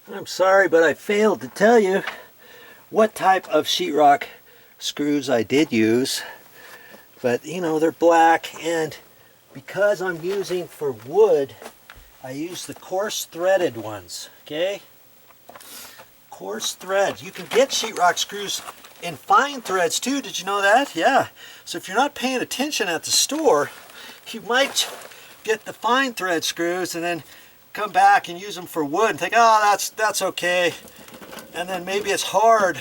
I'm sorry, but I failed to tell you what type of sheetrock screws I did use. But you know, they're black, and because I'm using for wood, I use the coarse threaded ones, okay? Coarse threads. You can get sheetrock screws in fine threads too. Did you know that? Yeah. So if you're not paying attention at the store, you might get the fine thread screws and then come back and use them for wood and think, oh, that's okay. And then maybe it's hard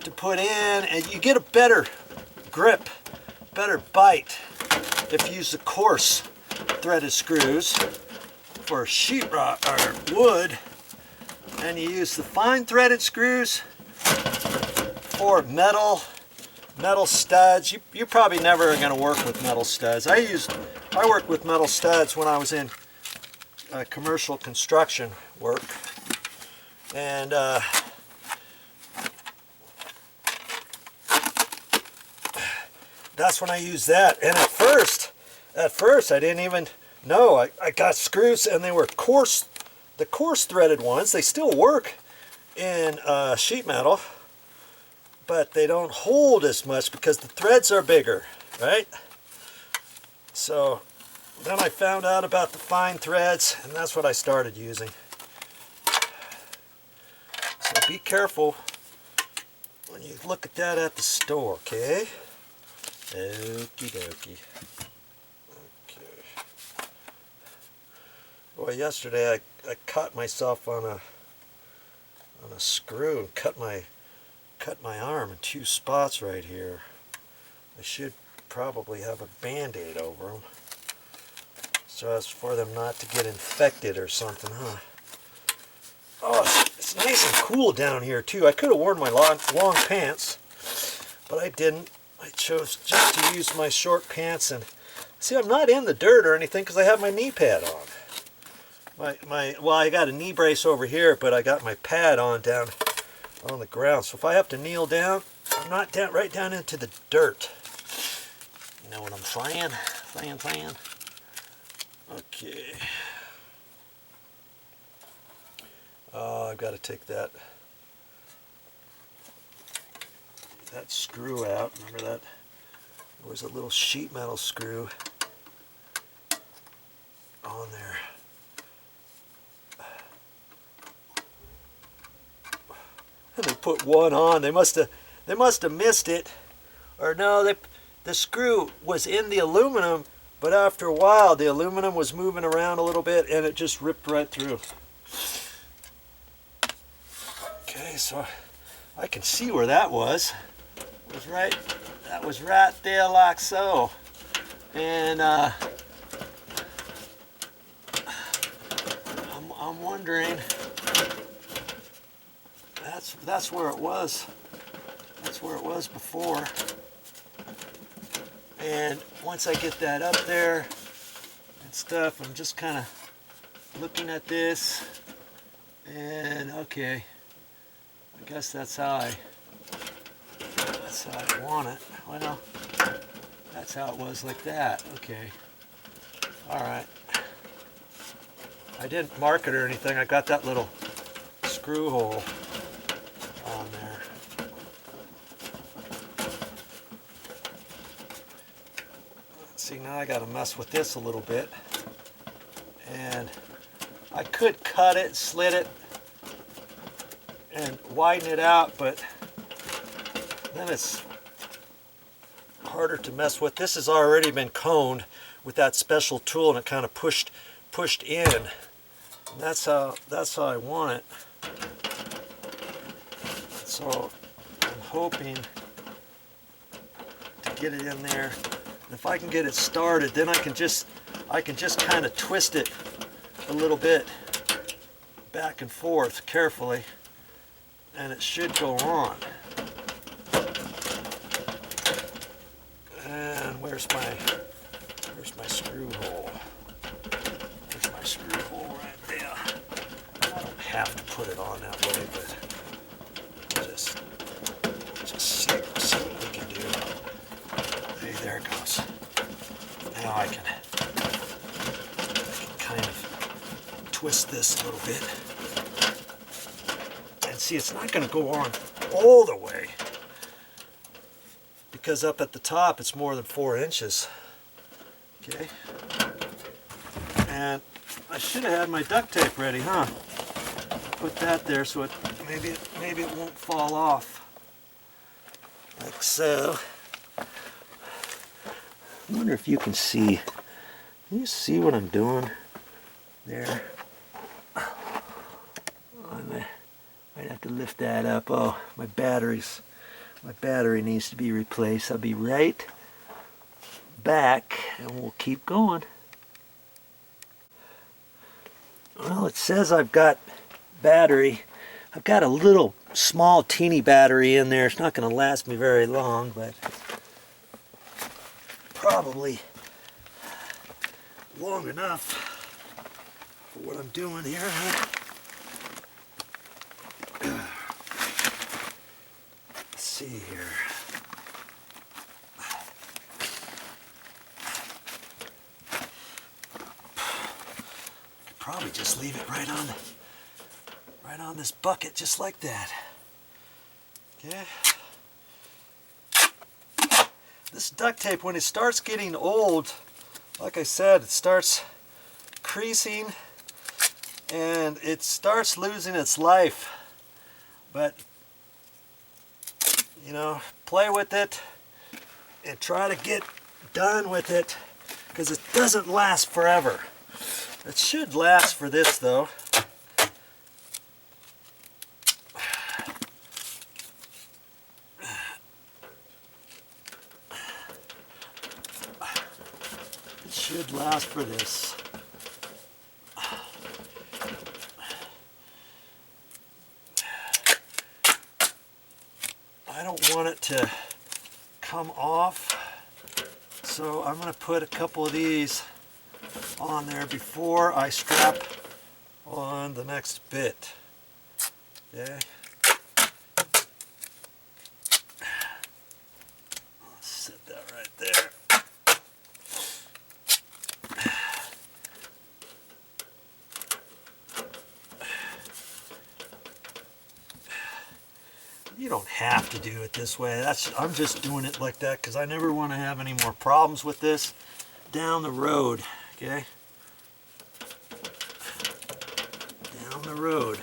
to put in, and you get a better grip, better bite if you use the coarse threaded screws for sheetrock or wood, and you use the fine threaded screws for metal studs. You probably never are going to work with metal studs. I worked with metal studs when I was in commercial construction work, and that's when I used that. And at first I didn't even know. I got screws, and they were coarse, the coarse threaded ones. They still work in sheet metal, but they don't hold as much because the threads are bigger, right? So then I found out about the fine threads, and that's what I started using. So be careful when you look at that at the store, okay? Okie dokie. Okay. Boy, yesterday I cut myself on a screw and cut my arm in 2 spots right here. I should probably have a band-aid over them, so as for them not to get infected or something, huh? Oh, it's nice and cool down here too. I could have worn my long pants, but I didn't. I chose just to use my short pants. And see, I'm not in the dirt or anything because I have my knee pad on. Well, I got a knee brace over here, but I got my pad on down on the ground. So if I have to kneel down, I'm not down right down into the dirt. You know what I'm saying? Saying. Okay. I've got to take that screw out. Remember that? There was a little sheet metal screw on there. And they put one on. They must have missed it, or no, the screw was in the aluminum, but after a while the aluminum was moving around a little bit and it just ripped right through. Okay, so I can see where that was. That was right there like so. And I'm wondering, that's where it was. That's where it was before. And once I get that up there and stuff, I'm just kind of looking at this, and okay, I guess that's how I want it. Well, that's how it was, like that. Okay. All right. I didn't mark it or anything. I got that little screw hole on there. See, now I got to mess with this a little bit. And I could cut it, slit it, and widen it out, but then it's harder to mess with. This has already been coned with that special tool, and it kind of pushed in. And that's how I want it. So I'm hoping to get it in there. And if I can get it started, then I can just kind of twist it a little bit back and forth carefully, and it should go on. And where's my screw hole? There's my screw hole right there. I don't have to put it on that way, but just see what we can do. Hey, there it goes. Now I can kind of twist this a little bit. see, it's not going to go on all the way, because up at the top it's more than 4 inches. Okay, and I should have had my duct tape ready, huh? Put that there so it maybe it won't fall off, like so. I wonder if you can see. Can you see what I'm doing there? I'd have to lift that up. Oh, my battery needs to be replaced. I'll be right back and we'll keep going. Well, it says I've got battery. I've got a little small teeny battery in there. It's not going to last me very long, but probably long enough for what I'm doing here. Let's see here. Probably just leave it right on this bucket, just like that. Okay. This duct tape, when it starts getting old, like I said, it starts creasing and it starts losing its life. But you know, play with it and try to get done with it, because it doesn't last forever. It should last for this though. It should last for this. I don't want it to come off, so I'm going to put a couple of these on there before I strap on the next bit. Okay. Let's set that right there. You don't have to do it this way. I'm just doing it like that because I never want to have any more problems with this down the road. Okay? Down the road.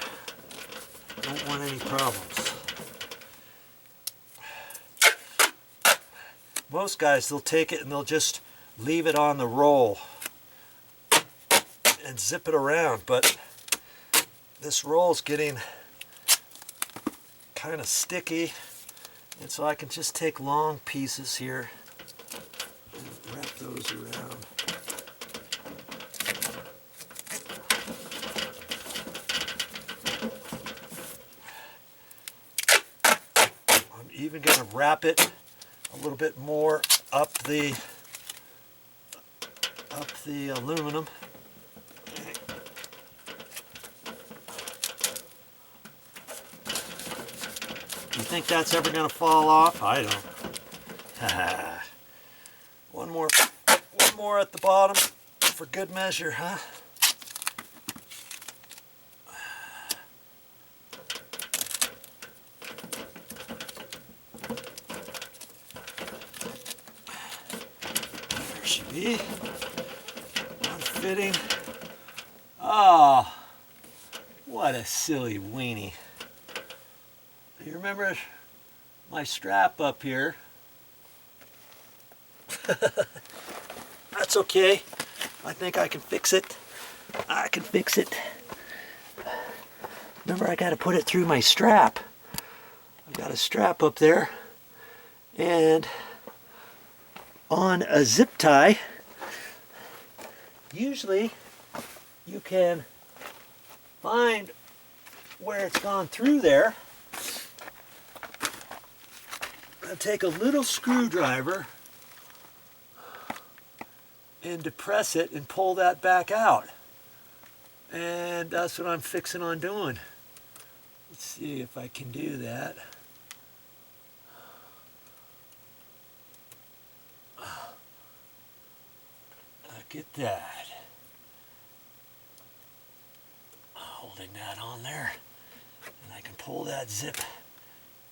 Don't want any problems. Most guys, they'll take it and they'll just leave it on the roll and zip it around, but this roll's getting kind of sticky, and so I can just take long pieces here and wrap those around. I'm even going to wrap it a little bit more up the aluminum. You think that's ever going to fall off? I don't. One more at the bottom for good measure, huh? There she be. Unfitting. Oh, what a silly weenie. You remember my strap up here? That's okay. I think I can fix it. I can fix it. Remember, I got to put it through my strap. I've got a strap up there, and on a zip tie, usually you can find where it's gone through there. I'll take a little screwdriver and depress it and pull that back out. And that's what I'm fixing on doing. Let's see if I can do that. Look at that. Holding that on there. And I can pull that zip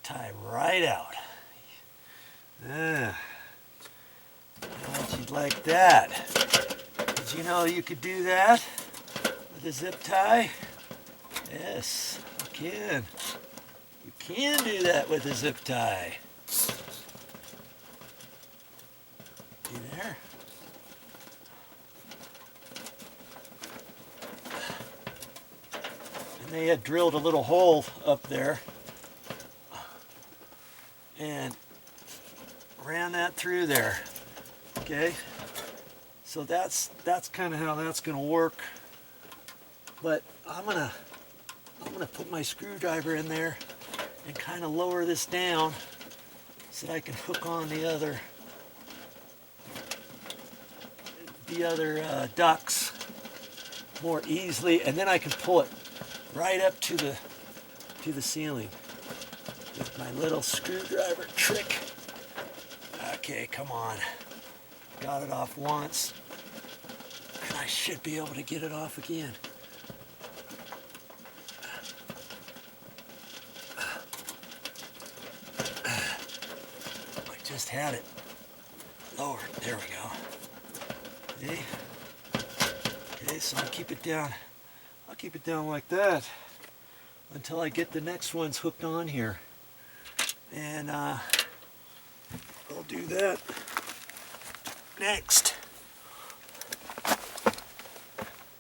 tie right out. How'd you like that? Did you know you could do that with a zip tie? Yes, you can. You can do that with a zip tie. See there? And they had drilled a little hole up there and ran that through there. Okay, so that's kind of how that's going to work. But I'm gonna put my screwdriver in there and kind of lower this down so that I can hook on the other ducts more easily, and then I can pull it right up to the ceiling with my little screwdriver trick. Okay, come on. Got it off once, and I should be able to get it off again. I just had it lowered. There we go. Okay. Okay, so I'll keep it down. I'll keep it down like that until I get the next ones hooked on here. And I'll do that next.